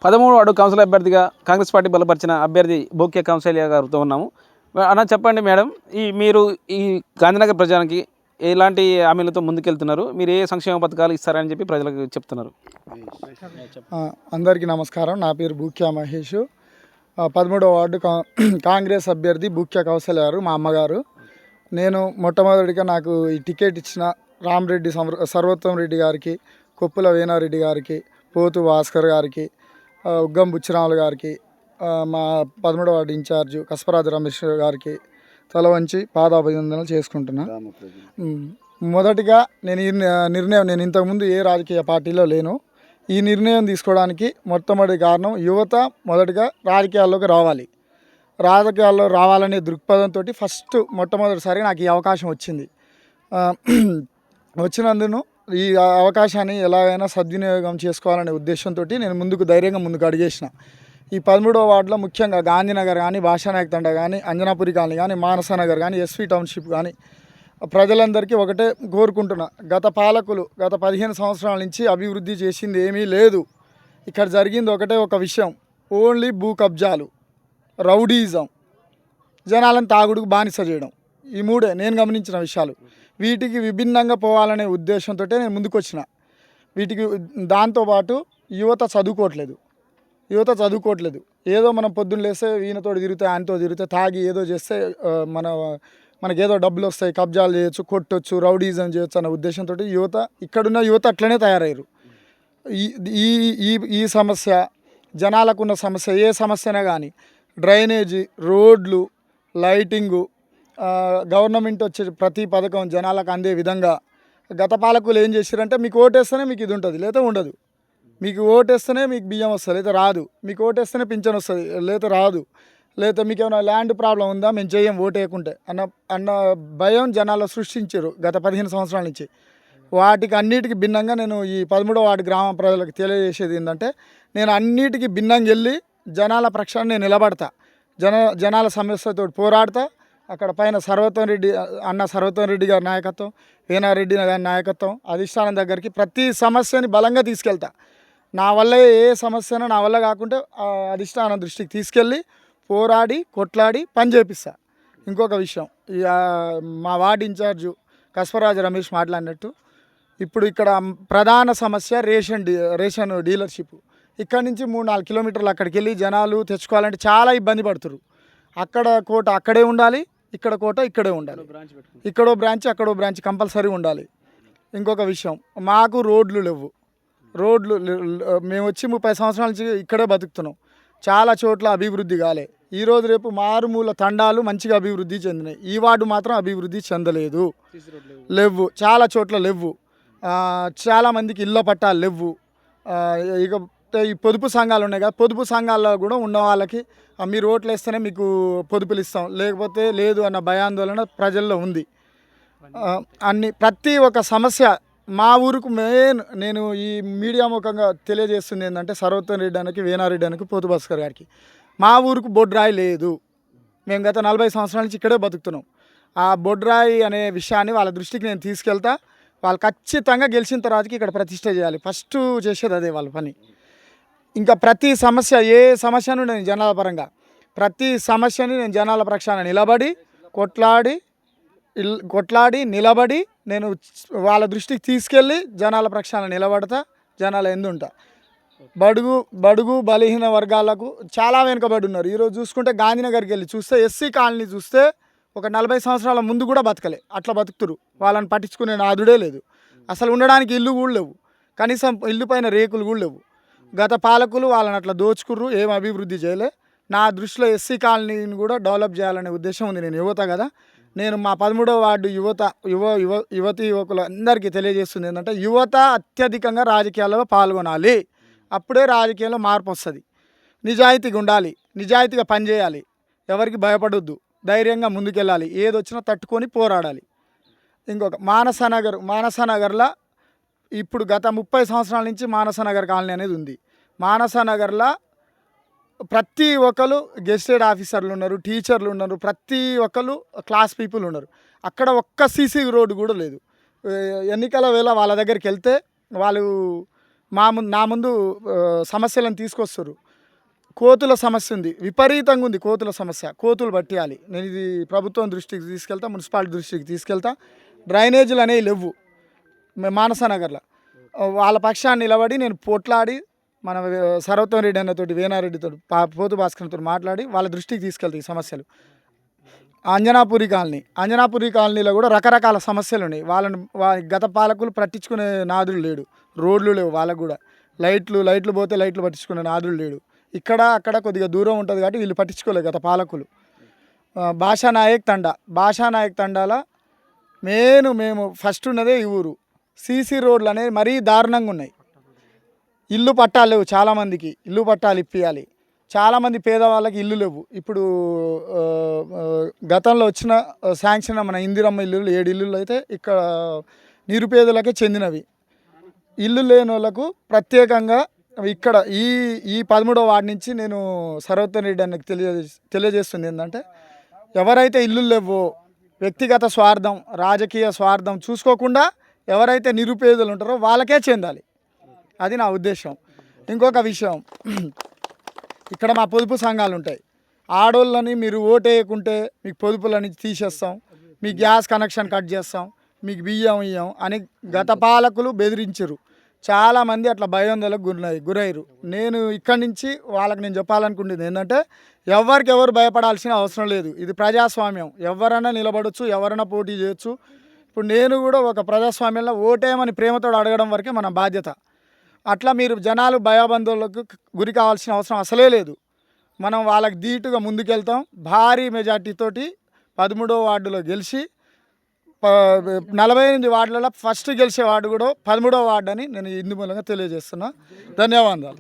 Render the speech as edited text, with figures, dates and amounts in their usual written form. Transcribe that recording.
13వ ward council అభ్యర్థిగా Congress party బలపరిచిన అభ్యర్థి బోకే కౌన్సిలియా గారితో ఉన్నాము. అన్న చెప్పండి మేడం, మీరు ఈ గాంధీనగర్ ప్రజానికి ఎలాంటి హామీలతో ముందుకెళ్తున్నారు? మీరు ఏ సంక్షేమ పథకాలు ఇస్తారని చెప్పి ప్రజలకు చెప్తున్నారు? అందరికీ నమస్కారం. నా పేరు బూక్యా మహేష్. 13వ వార్డు కాంగ్రెస్ అభ్యర్థి బూక్యా కౌశల్య గారు మా అమ్మగారు. నేను మొట్టమొదటిగా నాకు ఈ టికెట్ ఇచ్చిన రామరెడ్డి సర్వోత్తమ్ రెడ్డి గారికి, కొప్పుల వేనారెడ్డి గారికి, పోతు భాస్కర్ గారికి, ఉగ్గం బుచ్చిరాములు గారికి, మా 13వ వార్డు ఇన్ఛార్జు కస్పరాజు రమేష్ గారికి తల వంచి పాదాభివందనలు చేసుకుంటున్నా. మొదటిగా నేను ఇంతకుముందు ఏ రాజకీయ పార్టీలో లేను. ఈ నిర్ణయం తీసుకోవడానికి మొట్టమొదటి కారణం యువత మొదటిగా రాజకీయాల్లోకి రావాలి. రాజకీయాల్లో రావాలనే దృక్పథంతో ఫస్ట్ మొట్టమొదటిసారి నాకు ఈ అవకాశం వచ్చింది. వచ్చినందును ఈ అవకాశాన్ని ఎలాగైనా సద్వినియోగం చేసుకోవాలనే ఉద్దేశంతో నేను ధైర్యంగా ముందుకు అడిగేసిన. ఈ 13వ వార్డులో ముఖ్యంగా గాంధీనగర్ కానీ, భాషానాయక్ తండ కానీ, అంజనాపురి కాలనీ కానీ, మానసనగర్ కానీ, ఎస్వి టౌన్షిప్ కానీ ప్రజలందరికీ ఒకటే కోరుకుంటున్నా. గత పాలకులు గత 15 సంవత్సరాల నుంచి అభివృద్ధి చేసింది ఏమీ లేదు. ఇక్కడ జరిగింది ఒక విషయం, ఓన్లీ భూ కబ్జాలు, రౌడీజం, జనాలను తాగుడుకు బానిస చేయడం. ఈ మూడే నేను గమనించిన విషయాలు. వీటికి విభిన్నంగా పోవాలనే ఉద్దేశంతో నేను ముందుకు వచ్చిన. దాంతోపాటు యువత చదువుకోవట్లేదు. ఏదో మనం పొద్దున్న లేస్తే ఈయనతో తిరిగితే ఆయనతో తిరిగితే తాగి ఏదో చేస్తే మనకేదో డబ్బులు వస్తాయి, కబ్జాలు చేయొచ్చు, కొట్టొచ్చు, రౌడీజం చేయొచ్చు అన్న ఉద్దేశంతో ఇక్కడున్న యువత అట్లనే తయారయ్యారు. ఈ సమస్య, జనాలకున్న సమస్య, ఏ సమస్యనే కానీ డ్రైనేజీ, రోడ్లు, లైటింగు, గవర్నమెంట్ వచ్చే ప్రతి పథకం జనాలకు అందే విధంగా గత పాలకులు ఏం చేశారంటే, మీకు ఓటేస్తేనే మీకు ఇది ఉంటుంది, లేదా ఉండదు. మీకు ఓటేస్తేనే మీకు బియ్యం వస్తుంది, లేదా రాదు. మీకు ఓటేస్తేనే పింఛన్ వస్తుంది, లేదా రాదు. లేదా మీకు ఏమైనా ల్యాండ్ ప్రాబ్లం ఉందా, మేము చేయం ఓటేయకుంటే అన్న భయం జనాల్లో సృష్టించారు గత 15 సంవత్సరాల నుంచి. వాటికి అన్నిటికీ భిన్నంగా నేను ఈ 13వ వార్డు గ్రామ ప్రజలకు తెలియజేసేది ఏంటంటే, నేను అన్నిటికీ భిన్నంగా వెళ్ళి జనాల పక్షాన నేను నిలబడతా, జనాల సమస్యతో పోరాడతా. అక్కడ పైన సర్వోత్తమ్ రెడ్డి గారి నాయకత్వం, వేనారెడ్డి గారి నాయకత్వం, అధిష్టానం దగ్గరికి ప్రతి సమస్యని బలంగా తీసుకెళ్తా. నా వల్ల ఏ సమస్యనో నా వల్ల కాకుంటే అధిష్టానం దృష్టికి తీసుకెళ్ళి పోరాడి కొట్లాడి పని చేపిస్తా. ఇంకొక విషయం, మా వార్డు ఇన్ఛార్జు కస్పరాజు రమేష్ మాట్లాడినట్టు, ఇప్పుడు ఇక్కడ ప్రధాన సమస్య రేషన్ డీలర్షిప్. ఇక్కడి నుంచి 3-4 కిలోమీటర్లు అక్కడికి వెళ్ళి జనాలు తెచ్చుకోవాలంటే చాలా ఇబ్బంది పడుతున్నారు. అక్కడ కోట అక్కడే ఉండాలి, ఇక్కడ కోట ఇక్కడే ఉండాలి. ఇక్కడో బ్రాంచ్ అక్కడో బ్రాంచ్ కంపల్సరీ ఉండాలి. ఇంకొక విషయం, మాకు రోడ్లు లేవు. మేము వచ్చి 30 సంవత్సరాల నుంచి ఇక్కడే బతుకుతున్నాం. చాలా చోట్ల అభివృద్ధి కాలే. ఈరోజు రేపు మారుమూల తండాలు మంచిగా అభివృద్ధి చెందినాయి. ఈ వార్డు మాత్రం అభివృద్ధి చెందలేదు, లేవు, చాలా చోట్ల లేవు. చాలామందికి ఇళ్ళ పట్టాలు లేవు. ఇక ఈ పొదుపు సంఘాలు ఉన్నాయి కదా, పొదుపు సంఘాల్లో కూడా ఉన్న వాళ్ళకి మీరు ఓట్లు వేస్తేనే మీకు పొదుపులు ఇస్తాం, లేకపోతే లేదు అన్న భయాందోళన ప్రజల్లో ఉంది. ప్రతి ఒక్క సమస్య మా ఊరుకు నేను ఈ మీడియా ముఖంగా తెలియజేస్తుంది ఏంటంటే, సర్వోత్తమ్ రెడ్డి అనికి, వేనారెడ్డి అనికి, పోతు భాస్కర్ గారికి మా ఊరుకు బొడ్రాయి లేదు. మేము గత 40 సంవత్సరాల నుంచి ఇక్కడే బతుకుతున్నాం. ఆ బొడ్రాయి అనే విషయాన్ని వాళ్ళ దృష్టికి నేను తీసుకెళ్తా. వాళ్ళు ఖచ్చితంగా గెలిచిన తర్వాతకి ఇక్కడ ప్రతిష్ట చేయాలి. ఫస్ట్ చేసేది అదే వాళ్ళ పని. ఇంకా ప్రతి సమస్య, ఏ సమస్యను నేను జనాల పరంగా ప్రతి సమస్యని నేను జనాల పక్షాన నిలబడి కొట్లాడి నిలబడి నేను వాళ్ళ దృష్టికి తీసుకెళ్ళి జనాల పక్షాన నిలబడతా, జనాల ఎందుంటా. బడుగు బలహీన వర్గాలకు చాలా వెనుకబడి ఉన్నారు. ఈరోజు చూసుకుంటే గాంధీనగర్కి వెళ్ళి చూస్తే, ఎస్సీ కాలనీ చూస్తే ఒక 40 సంవత్సరాల ముందు కూడా బతకలే, అట్లా బతుకుతురు. వాళ్ళని పట్టించుకునే నాదుడే లేదు. అసలు ఉండడానికి ఇల్లు కూడా లేవు, కనీసం ఇల్లు పైన రేకులు కూడా లేవు. గత పాలకులు వాళ్ళని అట్లా దోచుకుర్రు, ఏం అభివృద్ధి చేయలే. నా దృష్టిలో ఎస్సీ కాలనీని కూడా డెవలప్ చేయాలనే ఉద్దేశం ఉంది. నేను యువత కదా, నేను మా 13వ వార్డు యువకులు అందరికీ తెలియజేస్తుంది ఏంటంటే, యువత అత్యధికంగా రాజకీయాల్లో పాల్గొనాలి. అప్పుడే రాజకీయాల్లో మార్పు వస్తుంది. నిజాయితీగా ఉండాలి, నిజాయితీగా పనిచేయాలి, ఎవరికి భయపడొద్దు, ధైర్యంగా ముందుకెళ్ళాలి, ఏదొచ్చినా తట్టుకొని పోరాడాలి. ఇంకొక మానసనగర్లో ఇప్పుడు గత 30 సంవత్సరాల నుంచి మానసనగర్ కాలనీ అనేది ఉంది. మానసనగర్లో ప్రతి ఒక్కరు గెస్టెడ్ ఆఫీసర్లు ఉన్నారు, టీచర్లు ఉన్నారు, ప్రతి ఒక్కరు క్లాస్ పీపుల్ ఉన్నారు. అక్కడ ఒక్క సీసీ రోడ్డు కూడా లేదు. ఎన్నికల వేళ వాళ్ళ దగ్గరికి వెళ్తే వాళ్ళు నా ముందు సమస్యలను తీసుకొస్తారు. కోతుల సమస్య ఉంది, విపరీతంగా ఉంది కోతుల సమస్య. కోతులు పట్టేయాలి. నేను ఇది ప్రభుత్వం దృష్టికి తీసుకెళ్తా, మున్సిపాలిటీ దృష్టికి తీసుకెళ్తా. డ్రైనేజీలు అనేవి లేవు మానసనగర్లో. వాళ్ళ పక్షాన్ని నిలబడి నేను పోట్లాడి మన సర్వోత్తం రెడ్డి అన్నతోటి, వేనారెడ్డితో, పోతు భాస్కర్తో మాట్లాడి వాళ్ళ దృష్టికి తీసుకెళ్తాయి ఈ సమస్యలు. అంజనాపురి కాలనీలో కూడా రకరకాల సమస్యలు ఉన్నాయి. గత పాలకులు పట్టించుకునే నాదులు లేడు. రోడ్లు లేవు వాళ్ళకు కూడా. లైట్లు పోతే లైట్లు పట్టించుకునే నాదులు లేడు. ఇక్కడ అక్కడ కొద్దిగా దూరం ఉంటుంది కాబట్టి వీళ్ళు పట్టించుకోలేదు గత పాలకులు. భాషానాయక్ తండాల మేము ఫస్ట్ ఉన్నదే ఈ ఊరు. సీసీ రోడ్లు అనేది మరీ దారుణంగా ఉన్నాయి. ఇల్లు పట్టాలు లేవు, చాలామందికి ఇల్లు పట్టాలు ఇప్పియాలి. చాలామంది పేదవాళ్ళకి ఇల్లు లేవు. ఇప్పుడు గతంలో వచ్చిన శాంక్షన్ మన ఇందిరమ్మ ఇల్లులు 7 ఇల్లులు అయితే ఇక్కడ నిరుపేదలకే చెందినవి. ఇల్లు లేని వాళ్ళకు ప్రత్యేకంగా ఇక్కడ ఈ 13వ వార్డు నుంచి నేను సర్వోత్తం రెడ్డి అన్నకి తెలియజేస్తుంది ఏంటంటే, ఎవరైతే ఇల్లు లేవో వ్యక్తిగత స్వార్థం, రాజకీయ స్వార్థం చూసుకోకుండా ఎవరైతే నిరుపేదలు ఉంటారో వాళ్ళకే చెందాలి. అది నా ఉద్దేశం. ఇంకొక విషయం, ఇక్కడ మా పొదుపు సంఘాలు ఉంటాయి. ఆడోళ్ళని మీరు ఓటేయకుంటే మీకు పొదుపులని తీసేస్తాం, మీ గ్యాస్ కనెక్షన్ కట్ చేస్తాం, మీకు బియ్యం ఇయ్యం అని గత పాలకులు బెదిరించరు. చాలామంది అట్లా భయోందలకు గురయ్యారు. నేను ఇక్కడి నుంచి వాళ్ళకి నేను చెప్పాలనుకుంటుంది ఏంటంటే, ఎవరు భయపడాల్సిన అవసరం లేదు. ఇది ప్రజాస్వామ్యం. ఎవరైనా నిలబడవచ్చు, ఎవరైనా పోటీ చేయొచ్చు. ఇప్పుడు నేను కూడా ఒక ప్రజాస్వామ్యంలో ఓటేయమని ప్రేమతో అడగడం వరకే మన బాధ్యత. అట్లా మీరు జనాలు భయబంధువులకు గురి కావాల్సిన అవసరం అసలే లేదు. మనం వాళ్ళకి ధీటుగా ముందుకెళ్తాం. భారీ మెజార్టీతోటి 13వ వార్డులో గెలిచి 48 వార్డులలో ఫస్ట్ గెలిచే వార్డు కూడా 13వ వార్డు అని నేను ఇందు మూలంగా తెలియజేస్తున్నా. ధన్యవాదాలు.